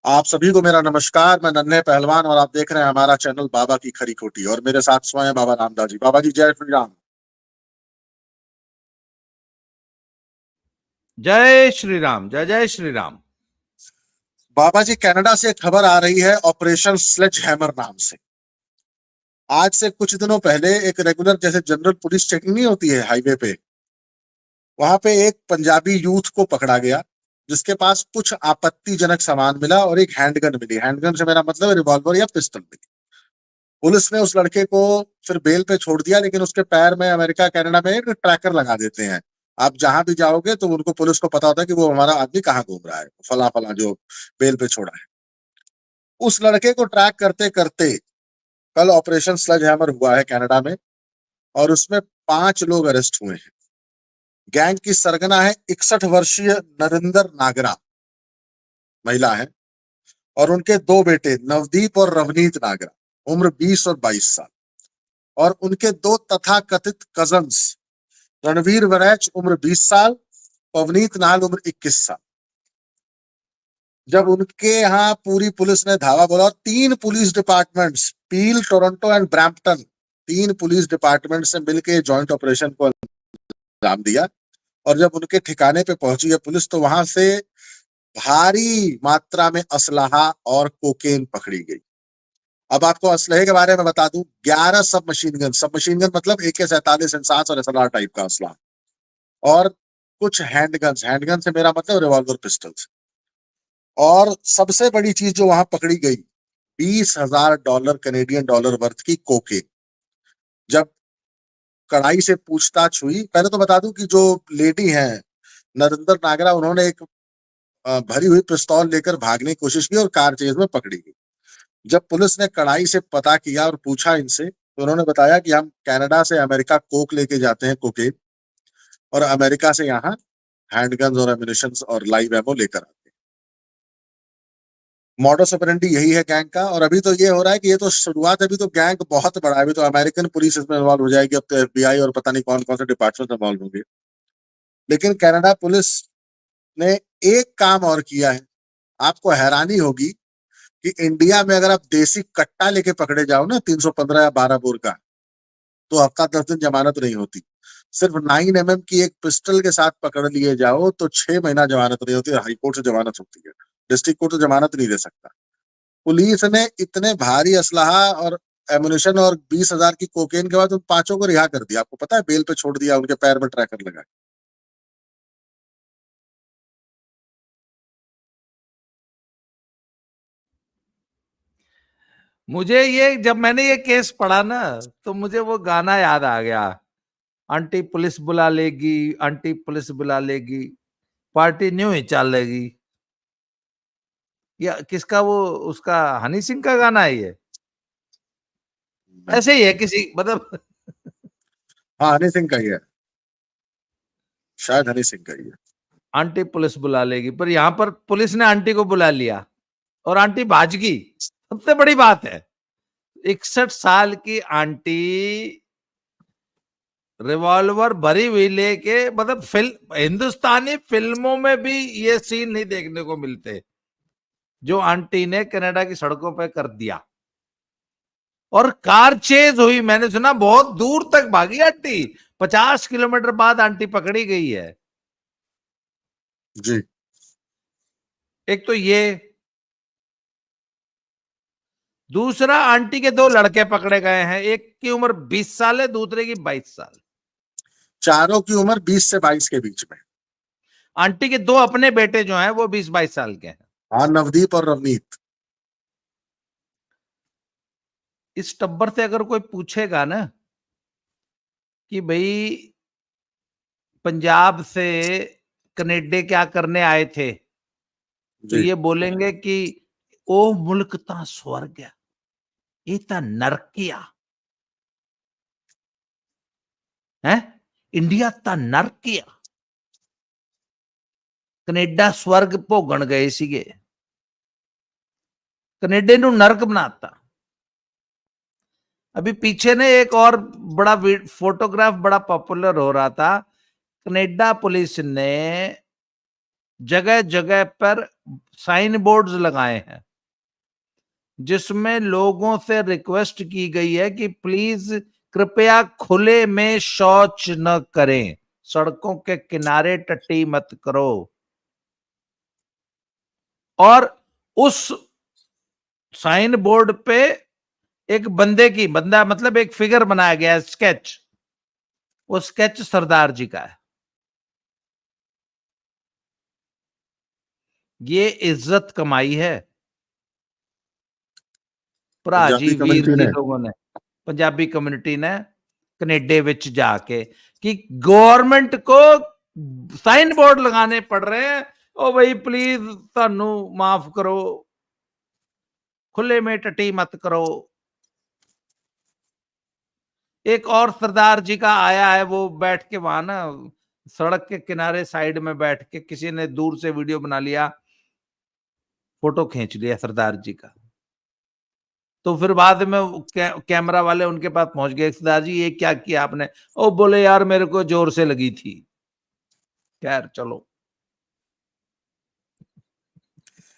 आप सभी को मेरा नमस्कार। मैं नन्हे पहलवान और आप देख रहे हैं हमारा चैनल बाबा की खरी खोटी। और मेरे साथ स्वयं बाबा रामदास जी। बाबा जी जय श्री राम। जय श्री राम। जय जय श्री राम। बाबा जी, कनाडा से एक खबर आ रही है ऑपरेशन स्लेज हैमर नाम से। आज से कुछ दिनों पहले एक रेगुलर जैसे जनरल पुलिस चेकिंग नहीं होती है हाईवे पे, वहां पे एक पंजाबी यूथ को पकड़ा गया जिसके पास कुछ आपत्तिजनक सामान मिला और एक हैंडगन मिली। हैंडगन से मेरा मतलब रिवॉल्वर या पिस्टल मिली। पुलिस ने उस लड़के को फिर बेल पे छोड़ दिया, लेकिन उसके पैर में अमेरिका कनाडा में एक ट्रैकर लगा देते हैं। आप जहां भी जाओगे तो उनको पुलिस को पता होता है कि वो हमारा आदमी कहाँ घूम रहा है, फला फला जो बेल पे छोड़ा है। उस लड़के को ट्रैक करते करते कल ऑपरेशन स्लज हैमर हुआ है कनाडा में, और उसमें 5 लोग अरेस्ट हुए हैं। गैंग की सरगना है 61 वर्षीय नरेंद्र नागरा, महिला है, और उनके 2 बेटे नवदीप और रवनीत नागरा, उम्र 20 और 22 साल, और उनके 2 तथाकथित कजन्स रणवीर वरैच उम्र 20 साल, पवनीत नाल उम्र 21 साल। जब उनके यहाँ पूरी पुलिस ने धावा बोला, और 3 police departments, peel, Toronto and Brampton, 3 police department से मिलकर जॉइंट ऑपरेशन को अंजाम दिया। और जब उनके ठिकाने पे पहुंची है पुलिस, तो वहां से भारी मात्रा में असलहा और कोकेन पकड़ी गई। अब आपको असलहे के बारे में बता दूं, 11 सब मशीन गन, मतलब AK-47 इंसास और SLR टाइप का असला, और कुछ हैंडगन्स, हैंडगन से मेरा मतलब रिवॉल्वर पिस्टल्स। और सबसे बड़ी चीज जो वहां पकड़ी गई, $20,000 कनेडियन डॉलर वर्थ की कोकेन। जब कड़ाई से पूछताछ हुई, पहले तो बता दूं कि जो लेडी है नरेंद्र नागरा, उन्होंने एक भरी हुई पिस्तौल लेकर भागने की कोशिश की और कार चेज में पकड़ी गई। जब पुलिस ने कड़ाई से पता किया और पूछा इनसे, तो उन्होंने बताया कि हम कनाडा से अमेरिका कोक लेके जाते हैं, कोकेन, और अमेरिका से यहाँ हैंडगन्स और एम्युनिशन और लाइव एमो लेकर आते हैं। मॉडस ऑपरेंडी यही है गैंग का। और अभी तो ये हो रहा है कि ये तो शुरुआत है, अभी तो गैंग बहुत बड़ा है। अभी तो अमेरिकन पुलिस इसमें इन्वॉल्व हो जाएगी, अब तो FBI और पता नहीं कौन कौन से डिपार्टमेंट इन्वॉल्व होंगे। लेकिन कनाडा पुलिस ने एक काम और किया है, आपको हैरानी होगी कि इंडिया में अगर आप देसी कट्टा लेके पकड़े जाओ ना, 315 या 12 बोर का, तो हफ्ता 10 दिन जमानत नहीं होती। सिर्फ 9mm की एक पिस्टल के साथ पकड़ लिए जाओ तो 6 महीना जमानत नहीं होती। हाई कोर्ट से जमानत होती है, डिस्ट्रिक्ट कोर्ट तो जमानत नहीं दे सकता। पुलिस ने इतने भारी असलहा और एमुनेशन और 20,000 की कोकेन के बाद उन 5 को रिहा कर दिया। आपको पता है, बेल पे छोड़ दिया, उनके पैर में ट्रैकर लगा। मुझे ये जब मैंने ये केस पढ़ा ना, तो मुझे वो गाना याद आ गया, आंटी पुलिस बुला लेगी, आंटी पुलिस बुला लेगी, पार्टी न्यू ही चलेगी। या किसका, वो उसका हनी सिंह का गाना है ये? ऐसे ही है किसी, मतलब हाँ, हनी सिंह का ही है, शायद हनी सिंह का ही है। आंटी पुलिस बुला लेगी, पर यहां पर पुलिस ने आंटी को बुला लिया और आंटी भाज गई। सबसे बड़ी बात है, 61 साल की आंटी रिवॉल्वर भरी हुई लेके, मतलब फिल्म, हिंदुस्तानी फिल्मों में भी ये सीन नहीं देखने को मिलते जो आंटी ने कनाडा की सड़कों पे कर दिया। और कार चेज हुई, मैंने सुना बहुत दूर तक भागी आंटी, 50 किलोमीटर बाद आंटी पकड़ी गई है। जी। एक तो ये, दूसरा आंटी के 2 लड़के पकड़े गए हैं, एक की उम्र 20 साल है, दूसरे की 22 साल। चारों की उम्र 20 से 22 के बीच में। आंटी के 2 अपने बेटे जो हैं वो 20-22 साल के हैं। हाँ, नवदीप और रवनीत। इस टब्बर से अगर कोई पूछेगा ना कि भाई पंजाब से कनेडे क्या करने आए थे, तो जी। ये बोलेंगे कि ओ मुल्क ता स्वर्ग है, ये ता नरकिया है, इंडिया ता नरकिया, कनेडा स्वर्ग भोगण गए सीगे, कनेडे नू नरक बनाता। अभी पीछे ने एक और बड़ा फोटोग्राफ बड़ा पॉपुलर हो रहा था, कनेडा पुलिस ने जगह जगह पर साइन बोर्ड्स लगाए हैं जिसमें लोगों से रिक्वेस्ट की गई है कि प्लीज कृपया खुले में शौच न करें, सड़कों के किनारे टट्टी मत करो। और उस साइन बोर्ड पे एक बंदा मतलब एक फिगर बनाया गया है, स्केच। वो स्केच सरदार जी का है। ये इज्जत कमाई है भरा जी पंजाबी वीर कम्युनिटी जी ने। लोगों ने, पंजाबी कम्युनिटी ने कनेडे विच जाके, कि गवर्नमेंट को साइन बोर्ड लगाने पड़ रहे हैं, ओ भाई प्लीज तानू माफ करो, खुले में टट्टी मत करो। एक और सरदार जी का आया है, वो बैठ के वहां ना सड़क के किनारे साइड में बैठ के किसी ने दूर से वीडियो बना लिया, फोटो खींच लिया सरदार जी का। तो फिर बाद में कैमरा वाले उनके पास पहुंच गए, सरदार जी ये क्या किया आपने? ओ बोले यार मेरे को जोर से लगी थी। खैर चलो।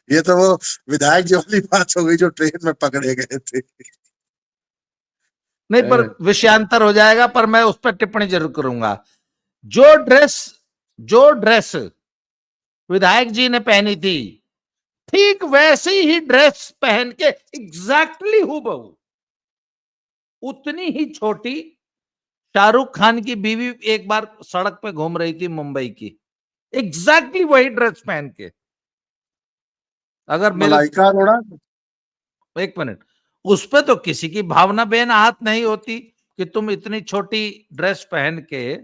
ये तो वो विधायक जी वाली बात हो गई जो ट्रेन में पकड़े गए थे। नहीं, पर विषयांतर हो जाएगा, पर मैं उस पर टिप्पणी जरूर करूंगा। जो ड्रेस विधायक जी ने पहनी थी, ठीक वैसी ही ड्रेस पहन के एग्जैक्टली हूबहू, उतनी ही छोटी शाहरुख खान की बीवी एक बार सड़क पे घूम रही थी मुंबई की, एग्जैक्टली वही ड्रेस पहन के। अगर मेरे, मलाइका अरोड़ा। एक मिनट, उस पे तो किसी की भावना बेनहात नहीं होती कि तुम इतनी छोटी ड्रेस पहन के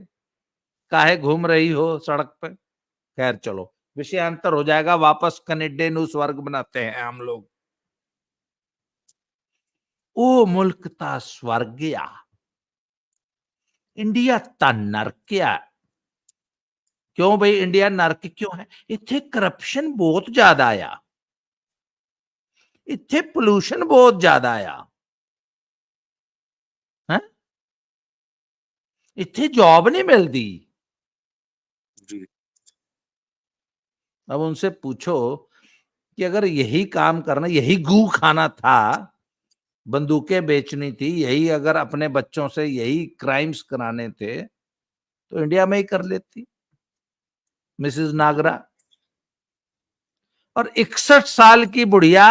काहे घूम रही हो सड़क पे। खैर चलो, विषयांतर हो जाएगा, वापस कनेडियन स्वर्ग बनाते हैं हम लोग। ओ मुल्क ता स्वर्गिया, इंडिया ता नरकिया। क्यों भाई इंडिया नरक क्यों है? इत्थे करप्शन बहुत ज्यादा आया, इत्थे पोल्यूशन बहुत ज्यादा आया है, इत्थे जॉब नहीं मिलती। जी। अब उनसे पूछो कि अगर यही काम करना, यही गू खाना था, बंदूकें बेचनी थी, यही अगर अपने बच्चों से यही क्राइम्स कराने थे, तो इंडिया में ही कर लेती मिसेस नागरा। और 61 साल की बुढ़िया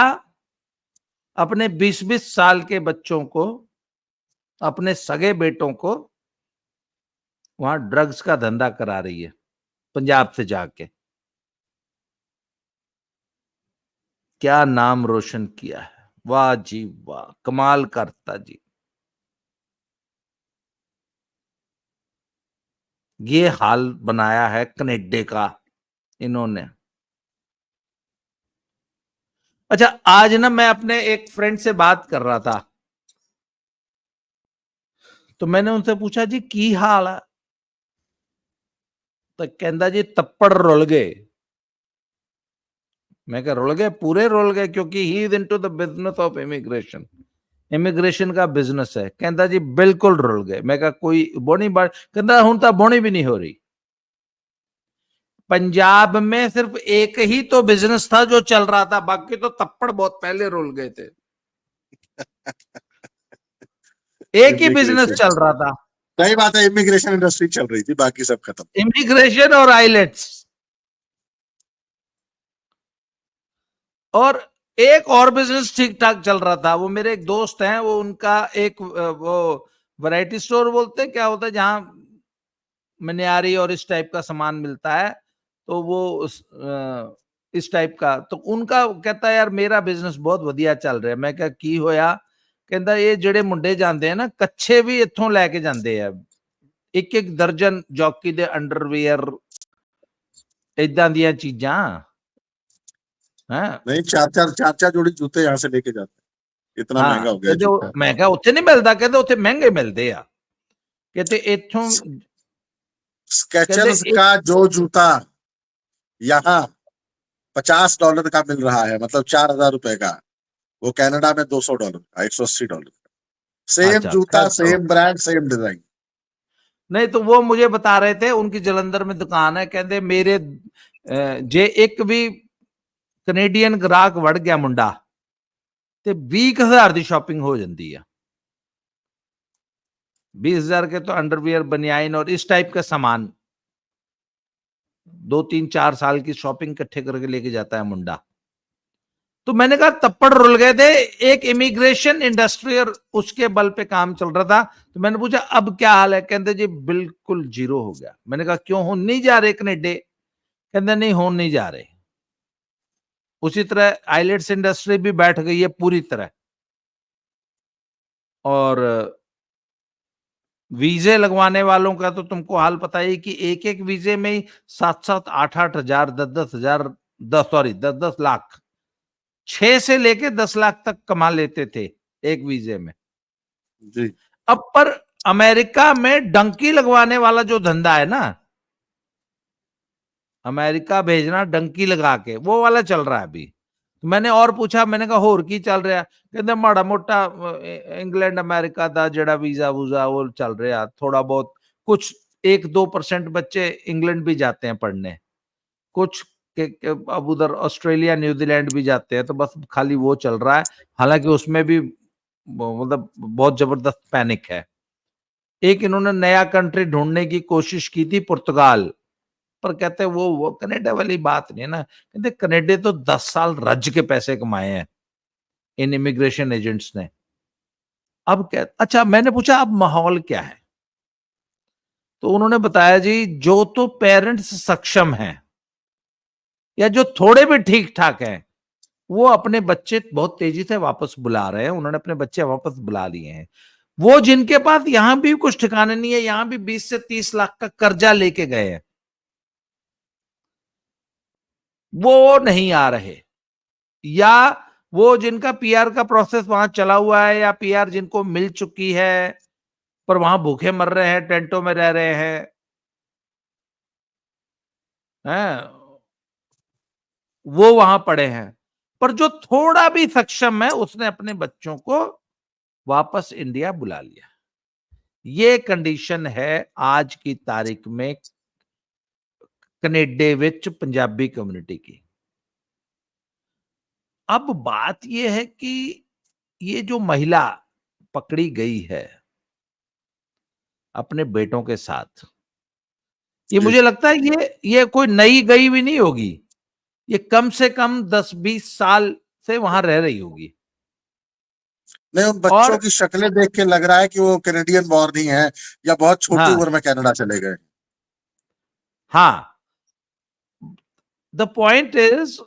अपने 20-20 साल के बच्चों को, अपने सगे बेटों को वहां ड्रग्स का धंधा करा रही है पंजाब से जाके। क्या नाम रोशन किया है, वाह जी वाह, कमाल करता जी। ये हाल बनाया है कनेडे का इन्होंने। अच्छा, आज ना मैं अपने एक फ्रेंड से बात कर रहा था, तो मैंने उनसे पूछा जी की हाल है, तो कहता जी तप्पड़ रुल गए। मैं कह रुल गए, पूरे रुल गए, क्योंकि he is into the business of immigration, immigration का बिजनेस है। कहता जी बिल्कुल रुल गए। मैं कहा कोई बोनी बात? कहता हुण तो बोनी भी नहीं हो रही। पंजाब में सिर्फ एक ही तो बिजनेस था जो चल रहा था, बाकी तो तप्पड़ बहुत पहले रुल गए थे। एक ही बिजनेस इमिग्रेशन। चल रहा था, सही बात है, इमिग्रेशन इंडस्ट्री चल रही थी, बाकी सब खत्म। इमिग्रेशन और आइलेट्स। और एक और बिजनेस ठीक ठाक चल रहा था। वो मेरे एक दोस्त हैं, वो उनका एक वो वैरायटी स्टोर बोलते हैं, क्या होता है, जहां मनियारी और इस टाइप का सामान मिलता है, तो वो इस टाइप का। तो उनका कहता है यार मेरा बिजनेस बहुत ਵਧੀਆ ਚੱਲ ਰਿਹਾ। मैं क्या की होया? कहता ये ਜਿਹੜੇ ਮੁੰਡੇ ਜਾਂਦੇ ਆ ਨਾ, ਕੱਛੇ ਵੀ ਇੱਥੋਂ ਲੈ ਕੇ ਜਾਂਦੇ ਆ, ਇੱਕ ਇੱਕ ਦਰਜਨ ਜੌਕੀ ਦੇ ਅੰਡਰਵੇਅਰ, ਇਦਾਂ ਦੀਆਂ ਚੀਜ਼ਾਂ ਹੈ। नहीं, चार चार जोड़ी जूते यहाँ से लेके जाते हैं, इतना हाँ, महंगा हो गया है कहते जूता। मैं क्या ਉੱਥੇ नहीं मिलता? कहते ਉੱਥੇ महंगे मिलते ਆ। कहते इथों, कहते स्केचर्स का जो जूता यहाँ $50 का मिल रहा है, मतलब $4000 का, वो कनाडा में $200 का, $180 का। सेम अच्छा जूता, खैर चलो। Same brand, same design. नहीं तो वो मुझे बता रहे थे, उनकी जलंधर में दुकान है, कहते जे एक भी ਕੈਨੇਡੀਅਨ ਗ੍ਰਾਹਕ ਵੜ ਗਿਆ ਮੁੰਡਾ ਤੇ 20,000 ਦੀ ਸ਼ਾਪਿੰਗ ਹੋ ਜਾਂਦੀ ਆ। 20,000 के तो अंडरवियर बनियाइन और इस टाइप का सामान 2-3-4 साल की शॉपिंग इकट्ठे करके लेके जाता है मुंडा। तो मैंने कहा तप्पड़ रुल गए थे। एक इमिग्रेशन इंडस्ट्री और उसके बल पे काम चल रहा था। तो मैंने पूछा अब क्या हाल है? कहते जी बिल्कुल जीरो हो गया। मैंने कहा क्यों, हो नहीं जा रहे कनेडे? कहते नहीं, हो नहीं जा रहे। उसी तरह आइलेट्स इंडस्ट्री भी बैठ गई है पूरी तरह, और वीजे लगवाने वालों का तो तुमको हाल पता ही कि एक एक वीजे में ही 7-7, 8-8 हजार, 10-10 हजार, 10-10 लाख, 6 से लेके 10 लाख तक कमा लेते थे एक वीजे में। जी। अब पर अमेरिका में डंकी लगवाने वाला जो धंधा है ना, अमेरिका भेजना डंकी लगा के, वो वाला चल रहा है अभी। तो मैंने और पूछा, मैंने कहा होर की चल रहा? कहते माड़ा मोटा इंग्लैंड अमेरिका का जड़ा वीजा वूजा वो चल रहा, थोड़ा बहुत, कुछ 1-2% बच्चे इंग्लैंड भी जाते हैं पढ़ने, कुछ अब उधर ऑस्ट्रेलिया न्यूजीलैंड भी जाते हैं, तो बस खाली वो चल रहा है। हालांकि उसमें भी मतलब बहुत जबरदस्त पैनिक है। एक इन्होंने नया कंट्री ढूंढने की कोशिश की थी, पुर्तगाल, पर कहते वो कनाडा वाली बात नहीं है ना। कहते कनाडा तो 10 साल रज के पैसे कमाए हैं इन इमिग्रेशन एजेंट्स ने। अब क्या, अच्छा मैंने पूछा अब माहौल क्या है? तो उन्होंने बताया जी जो तो पेरेंट्स सक्षम हैं या जो थोड़े भी ठीक ठाक हैं, वो अपने बच्चे बहुत तेजी से वापस बुला रहे हैं। उन्होंने अपने बच्चे वापस बुला लिए हैं। वो जिनके पास यहां भी कुछ ठिकाने नहीं है, यहां भी 20 से 30 लाख का कर्जा लेके गए हैं, वो नहीं आ रहे। या वो जिनका पीआर का प्रोसेस वहां चला हुआ है, या पीआर जिनको मिल चुकी है पर वहां भूखे मर रहे हैं, टेंटों में रह रहे हैं, वो वहां पड़े हैं। पर जो थोड़ा भी सक्षम है उसने अपने बच्चों को वापस इंडिया बुला लिया। ये कंडीशन है आज की तारीख में कनेडे विच पंजाबी कम्युनिटी की। अब बात यह है कि ये जो महिला पकड़ी गई है अपने बेटों के साथ, ये जी। मुझे लगता है ये कोई नई गई भी नहीं होगी। ये कम से कम 10-20 साल से वहां रह रही होगी। नहीं, उन बच्चों और की शक्लें देख के लग रहा है कि वो कैनेडियन बॉर्न ही है या बहुत छोटी हाँ, उम्र में कनाडा चले गए। हाँ, द पॉइंट इज,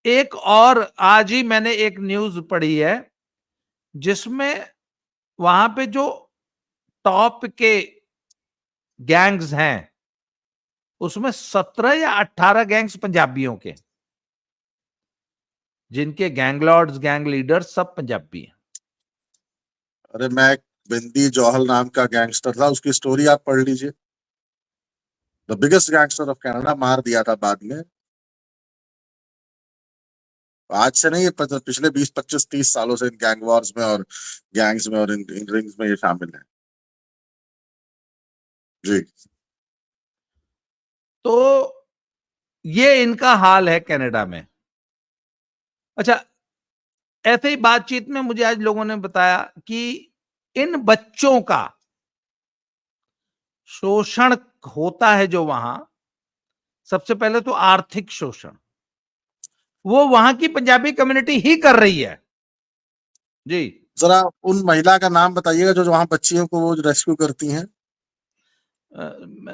एक और आज ही मैंने एक न्यूज पढ़ी है जिसमें वहां पे जो टॉप के गैंग्स हैं उसमें 17 या 18 गैंग्स पंजाबियों के, जिनके गैंगलॉर्ड्स, गैंग लीडर्स सब पंजाबी हैं। अरे मैं एक बिंदी जौहल नाम का गैंगस्टर था, उसकी स्टोरी आप पढ़ लीजिए। The biggest gangster of Canada, मार दिया था बाद में। आज से नहीं, पिछले 20-25-30 सालों से इन गैंग वॉर्स में और गैंग्स में और इन रिंग्स में ये शामिल है। जी। तो ये इनका हाल है कनाडा में। अच्छा, ऐसे ही बातचीत में मुझे आज लोगों ने बताया कि इन बच्चों का शोषण होता है जो वहां, सबसे पहले तो आर्थिक शोषण वो वहां की पंजाबी कम्युनिटी ही कर रही है। जी, जरा उन महिला का नाम बताइएगा जो वहां बच्चियों को वो रेस्क्यू करती हैं।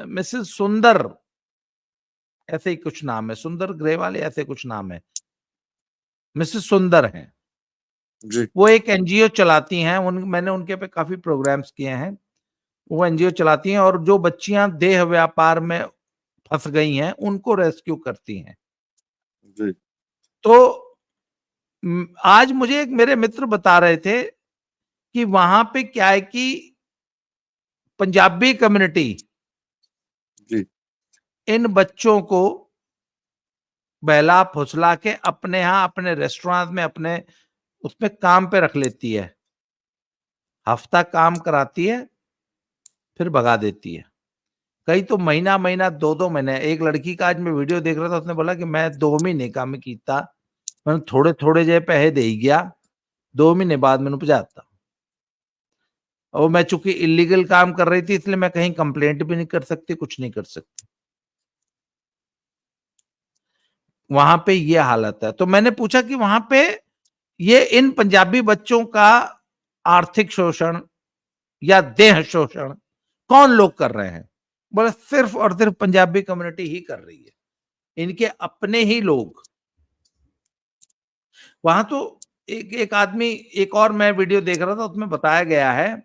मिसेस सुंदर, ऐसे ही कुछ नाम है, सुंदर ग्रेवाल ऐसे कुछ नाम है, मिसेस सुंदर हैं। जी। वो एक एनजीओ चलाती हैं, मैंने उनके पे काफी प्रोग्राम्स किए हैं। वो एनजीओ चलाती हैं और जो बच्चियां देह व्यापार में फंस गई हैं उनको रेस्क्यू करती हैं। जी। तो आज मुझे एक मेरे मित्र बता रहे थे कि वहां पे क्या है कि पंजाबी कम्युनिटी जी। इन बच्चों को बहला फुसला के अपने यहां अपने रेस्टोरेंट में अपने उसमें काम पे रख लेती है, हफ्ता काम कराती है, फिर भगा देती है। कई तो महीना महीना 2-2 महीने। एक लड़की का आज मैं वीडियो देख रहा था, उसने बोला कि मैं 2 महीने काम कीता, मैंने थोड़े-थोड़े जे पैसे देई गया, 2 महीने बाद मैंने भजाता। और मैं चूँकि इल्लीगल काम कर रही थी इसलिए मैं कहीं कंप्लेंट भी नहीं कर सकती, कुछ नहीं कर सकती। वहाँ पे ये हालत है। तो मैंने पूछा कि वहाँ पे ये इन पंजाबी बच्चों का आर्थिक शोषण या देह शोषण कौन लोग कर रहे हैं? बोले सिर्फ और सिर्फ पंजाबी कम्युनिटी ही कर रही है, इनके अपने ही लोग। वहां तो एक एक आदमी, एक और मैं वीडियो देख रहा था, उसमें बताया गया है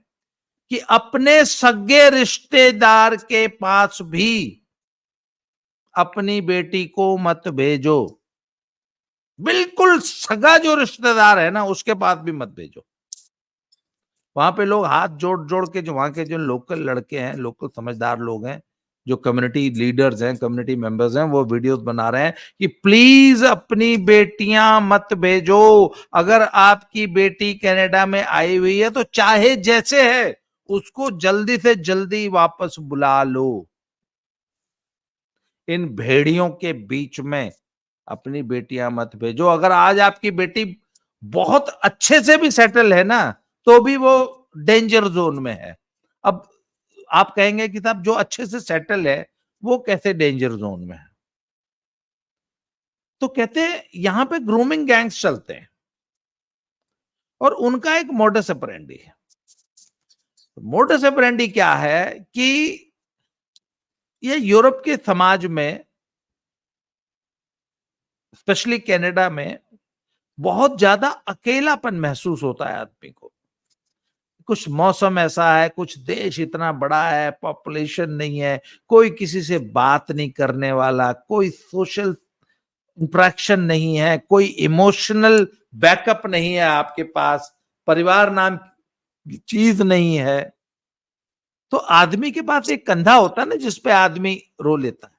कि अपने सगे रिश्तेदार के पास भी अपनी बेटी को मत भेजो। बिल्कुल सगा जो रिश्तेदार है ना, उसके पास भी मत भेजो। वहां पे लोग हाथ जोड़ जोड़ के, जो वहां के जो लोकल लड़के हैं, लोकल समझदार लोग हैं, जो कम्युनिटी लीडर्स हैं, कम्युनिटी मेंबर्स हैं, वो वीडियोस बना रहे हैं कि प्लीज अपनी बेटियां मत भेजो। अगर आपकी बेटी कनाडा में आई हुई है तो चाहे जैसे है उसको जल्दी से जल्दी वापस बुला लो। इन भेड़ियों के बीच में अपनी बेटियां मत भेजो। अगर आज आपकी बेटी बहुत अच्छे से भी सेटल है ना, तो भी वो डेंजर जोन में है। अब आप कहेंगे कि साहब जो अच्छे से सेटल है वो कैसे डेंजर जोन में है? तो कहते हैं यहां पे ग्रूमिंग गैंग्स चलते हैं और उनका एक मोडस ऑपरेंडी है। मोडस ऑपरेंडी क्या है कि ये यूरोप के समाज में, स्पेशली कनाडा में, बहुत ज्यादा अकेलापन महसूस होता है आदमी को। कुछ मौसम ऐसा है, कुछ देश इतना बड़ा है, पॉपुलेशन नहीं है, कोई किसी से बात नहीं करने वाला, कोई सोशल इंटरेक्शन नहीं है, कोई इमोशनल बैकअप नहीं है आपके पास, परिवार नाम की चीज नहीं है। तो आदमी के पास एक कंधा होता है ना जिस पे आदमी रो लेता है।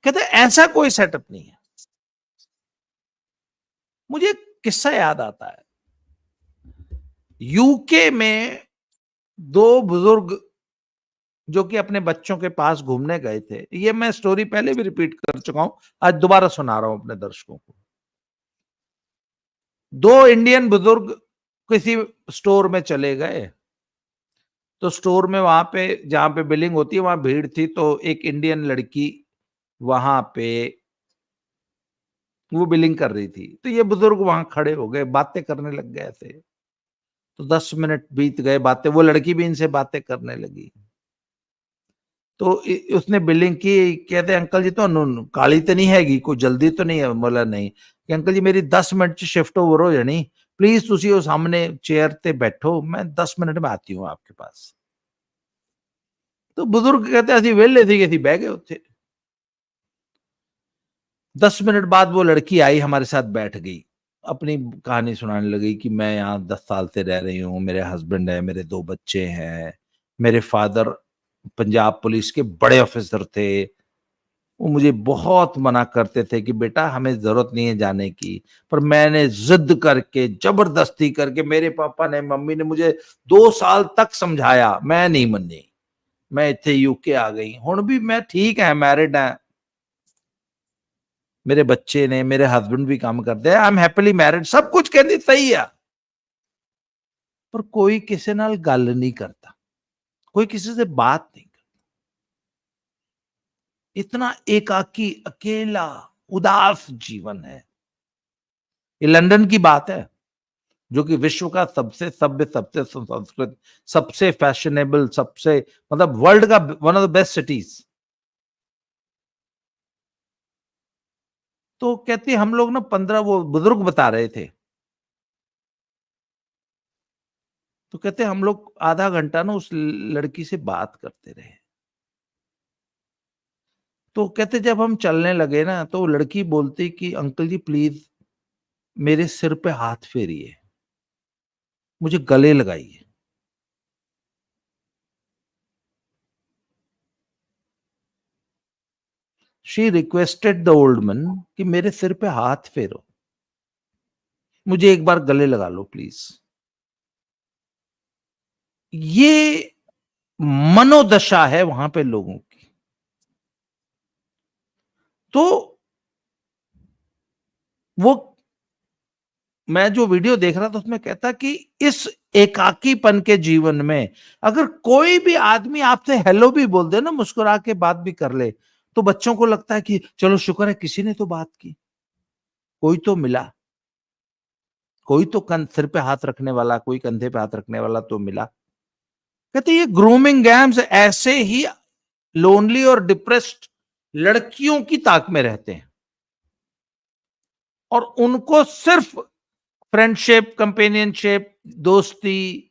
कहते हैं ऐसा कोई सेटअप नहीं है। मुझे एक किस्सा याद आता है। यूके में दो बुजुर्ग जो कि अपने बच्चों के पास घूमने गए थे, ये मैं स्टोरी पहले भी रिपीट कर चुका हूं, आज दोबारा सुना रहा हूं अपने दर्शकों को। दो इंडियन बुजुर्ग किसी स्टोर में चले गए, तो स्टोर में वहां पे जहां पे बिलिंग होती है वहां भीड़ थी, तो एक इंडियन लड़की वहां पे वो बिलिंग कर रही थी, तो ये बुजुर्ग वहां खड़े हो गए, बातें करने लग गए थे। तो 10 मिनट बीत गए, बातें, वो लड़की भी इनसे बातें करने लगी। तो उसने बिलिंग की, कहते अंकल जी तो काली तो नहीं हैगी, कोई जल्दी तो नहीं है? बोला नहीं। कि अंकल जी मेरी 10 मिनट च शिफ्ट ओवर हो जानी, प्लीज तुसी वो सामने चेयर ते बैठो, मैं 10 मिनट में आती हूँ आपके पास। तो बुजुर्ग कहते असि वेले थे, असि बह गए उत्थे। 10 मिनट बाद वो लड़की आई, हमारे साथ बैठ गई, अपनी कहानी सुनाने लगी कि मैं यहाँ 10 साल से रह रही हूँ, मेरे हस्बैंड है, मेरे 2 बच्चे हैं, मेरे फादर पंजाब पुलिस के बड़े ऑफिसर थे, वो मुझे बहुत मना करते थे कि बेटा हमें जरूरत नहीं है जाने की, पर मैंने जिद करके, जबरदस्ती करके, मेरे पापा ने, मम्मी ने मुझे 2 साल तक समझाया, मैं नहीं मनी, मैं इतने यूके आ गई। हुण भी मैं ठीक है, मैरिड है, मेरे बच्चे ने, मेरे हस्बैंड भी काम करते हैं, आई एम हैप्पीली मैरिड, सब कुछ कहती सही है, पर कोई किसी नाल गल नहीं करता, कोई किसी से बात नहीं करता। इतना एकाकी, अकेला, उदास जीवन है। ये लंदन की बात है, जो कि विश्व का सबसे सभ्य, सबसे सुसंस्कृत, सबसे फैशनेबल, सबसे, मतलब वर्ल्ड का one of the best cities. तो कहते हम लोग ना 15, वो बुजुर्ग बता रहे थे, तो कहते हम लोग आधा घंटा ना उस लड़की से बात करते रहे। तो कहते जब हम चलने लगे ना, तो वो लड़की बोलती कि अंकल जी प्लीज मेरे सिर पे हाथ फेरिए, मुझे गले लगाइए। She requested the old man कि मेरे सिर पे हाथ फेरो, मुझे एक बार गले लगा लो प्लीज। ये मनोदशा है वहां पे लोगों की। तो वो मैं जो वीडियो देख रहा था उसमें कहता कि इस एकाकीपन के जीवन में अगर कोई भी आदमी आपसे हेलो भी बोल दे ना, मुस्कुरा के बात भी कर ले, तो बच्चों को लगता है कि चलो शुक्र है किसी ने तो बात की, कोई तो मिला, कोई तो सिर पे हाथ रखने वाला, कोई कंधे पे हाथ रखने वाला तो मिला। कहते ये ग्रूमिंग गैम्स ऐसे ही लोनली और डिप्रेस्ड लड़कियों की ताक में रहते हैं और उनको सिर्फ फ्रेंडशिप, कंपेनियनशिप, दोस्ती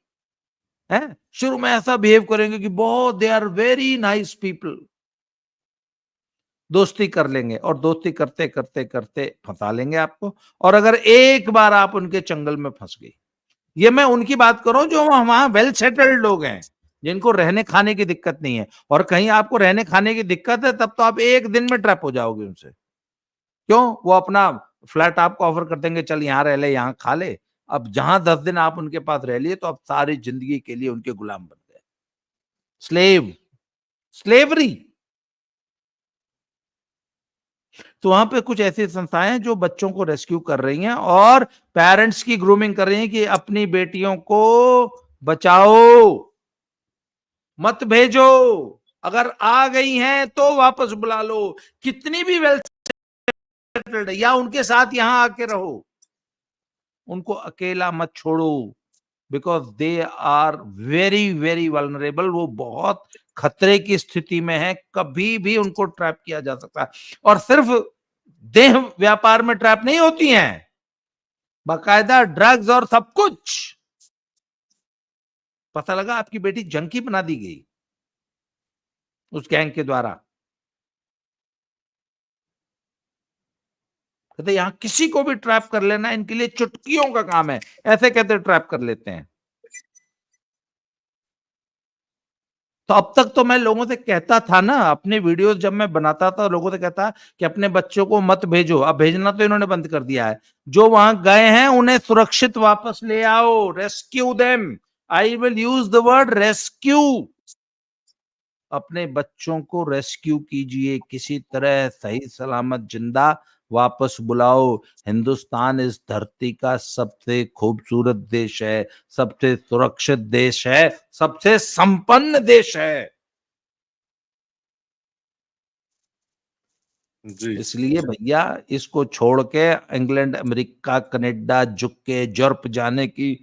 है, शुरू में ऐसा बिहेव करेंगे कि बहुत they are very nice people, दोस्ती कर लेंगे और दोस्ती करते करते करते फंसा लेंगे आपको। और अगर एक बार आप उनके चंगल में फंस गई, ये मैं उनकी बात कर रहा हूं जो वहां वेल सेटल्ड लोग हैं, जिनको रहने खाने की दिक्कत नहीं है। और कहीं आपको रहने खाने की दिक्कत है तब तो आप एक दिन में ट्रैप हो जाओगे उनसे। क्यों? वो अपना फ्लैट आपको ऑफर कर देंगे, चल यहां रह ले, यहां खा ले। अब जहां 10 दिन आप उनके पास रह लिए तो आप सारी जिंदगी के लिए उनके गुलाम बन गए। Slave, slavery. तो वहां पे कुछ ऐसी संस्थाएं हैं जो बच्चों को रेस्क्यू कर रही हैं और पेरेंट्स की ग्रूमिंग कर रही हैं कि अपनी बेटियों को बचाओ, मत भेजो, अगर आ गई हैं तो वापस बुला लो, कितनी भी वेल सेटल्ड है, या उनके साथ यहां आके रहो, उनको अकेला मत छोड़ो, because they are very very vulnerable. वो बहुत खतरे की स्थिति में है, कभी भी उनको ट्रैप किया जा सकता है। और सिर्फ देह व्यापार में ट्रैप नहीं होती हैं, बाकायदा ड्रग्स और सब कुछ। पता लगा आपकी बेटी जंकी बना दी गई उस गैंग के द्वारा। कहते यहां किसी को भी ट्रैप कर लेना इनके लिए चुटकियों का काम है, ऐसे कहते ट्रैप कर लेते हैं। तो अब तक तो मैं लोगों से कहता था ना, अपने वीडियोस जब मैं बनाता था लोगों से कहता कि अपने बच्चों को मत भेजो। अब भेजना तो इन्होंने बंद कर दिया है। जो वहां गए हैं उन्हें सुरक्षित वापस ले आओ, rescue them. I will use the word rescue. अपने बच्चों को रेस्क्यू कीजिए, किसी तरह सही सलामत जिंदा वापस बुलाओ। हिंदुस्तान इस धरती का सबसे खूबसूरत देश है, सबसे सुरक्षित देश है, सबसे संपन्न देश है। जी। इसलिए भैया इसको छोड़ के England, America, Canada, UK, Europe जाने की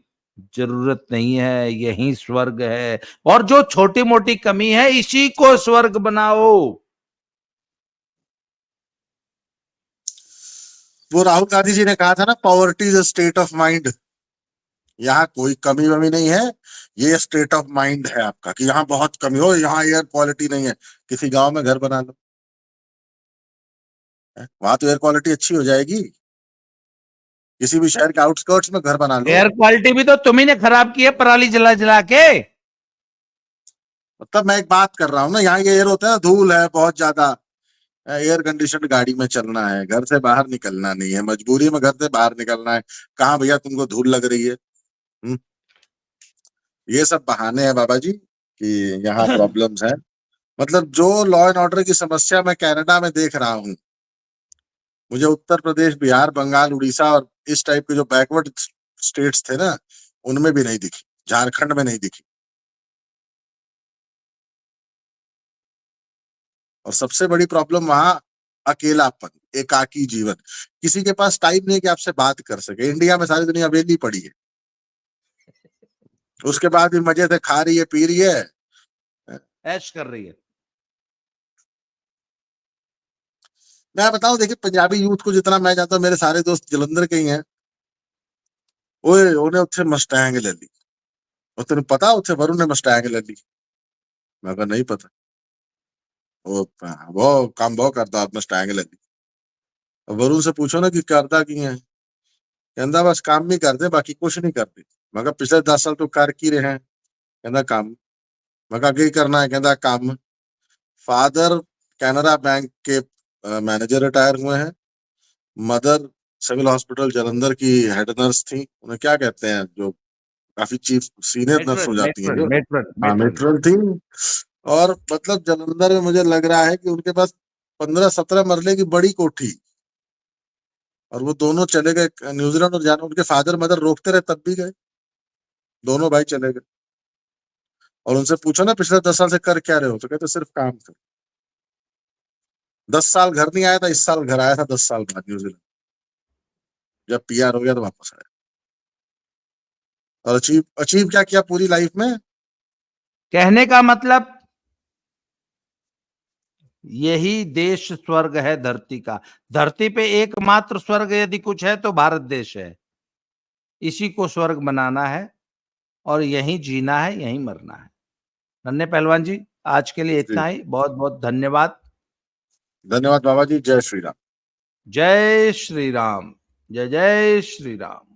जरूरत नहीं है, यही स्वर्ग है। और जो छोटी मोटी कमी है इसी को स्वर्ग बनाओ। वो राहुल गांधी जी ने कहा था ना, poverty is a state of mind. यहाँ कोई कमी वमी नहीं है, ये स्टेट ऑफ माइंड है आपका कि यहाँ बहुत कमी हो, यहाँ एयर क्वालिटी नहीं है। किसी गांव में घर बना लो, वहां तो एयर क्वालिटी अच्छी हो जाएगी। किसी भी शहर के आउटस्कर्ट्स में घर बना लो। एयर क्वालिटी भी तो तुम्ही ने खराब की है, पराली जला जला के। मतलब मैं एक बात कर रहा हूँ ना, यहाँ ये एयर होता है, धूल है बहुत ज्यादा, एयर कंडीशन गाड़ी में चलना है, घर से बाहर निकलना नहीं है, मजबूरी में घर से बाहर निकलना है। कहाँ भैया तुमको धूल लग रही है? हम्म, ये सब बहाने हैं बाबा जी कि यहाँ प्रॉब्लम्स हैं। मतलब जो लॉ एंड ऑर्डर की समस्या मैं कनाडा में देख रहा हूँ, मुझे उत्तर प्रदेश, बिहार, बंगाल, उड़ीसा और इस टाइप के जो बैकवर्ड स्टेट्स थे ना, उनमें भी नहीं दिखी, झारखंड में नहीं दिखी। और सबसे बड़ी प्रॉब्लम वहां अकेलापन, एकाकी जीवन। किसी के पास टाइम नहीं है कि आपसे बात कर सके। इंडिया में सारी दुनिया वेली पड़ी है, उसके बाद भी मजे से खा रही है, पी रही है। ऐश कर रही है। मैं बताऊं, देखिए पंजाबी यूथ को जितना मैं जानता हूं, मेरे सारे दोस्त जलंधर के ही हैं। ओए उन्हें उत्थे मस्टैंग ले ली, और तेन पता उत्थे वरुण ने मस्टैंग ले ली? मैं कहा नहीं पता। वो काम बहुत करता, मस्टैंग ले ली। वरुण से पूछो ना कि करता की है, कहता बस काम ही करते, बाकी कुछ नहीं करते। मैं कहा पिछले 10 साल तो कर की रहे हैं? कहता काम। मैं कहा की करना है? कहता काम। फादर कैनरा बैंक के मैनेजर रिटायर हुए हैं। मदर सिविल हॉस्पिटल जलंधर की हेड नर्स थी, उन्हें क्या कहते हैं जो काफी चीफ सीनियर नर्स हो जाती है। हाँ, मेट्रल थी। और मतलब जालंधर में मुझे लग रहा है कि उनके पास 15-17 मरले की बड़ी कोठी, और वो दोनों चले गए न्यूजीलैंड और जाना, उनके फादर मदर रोकते रहे तब भी गए, दोनों भाई चले गए। और उनसे पूछो ना पिछले 10 साल से कर क्या रहे हो, तो कहते सिर्फ काम कर। 10 साल घर नहीं आया था, इस साल घर आया था 10 साल बाद न्यूजीलैंड, जब पीआर हो गया तो वापस आया। और अचीव अचीव क्या किया पूरी लाइफ में? कहने का मतलब यही देश स्वर्ग है धरती का। धरती पे एकमात्र स्वर्ग यदि कुछ है तो भारत देश है। इसी को स्वर्ग बनाना है और यहीं जीना है, यहीं मरना है। नन्हे पहलवान जी, आज के लिए इतना ही। बहुत बहुत धन्यवाद। धन्यवाद बाबा जी। जय श्री राम। जय श्री राम। जय जय श्री राम।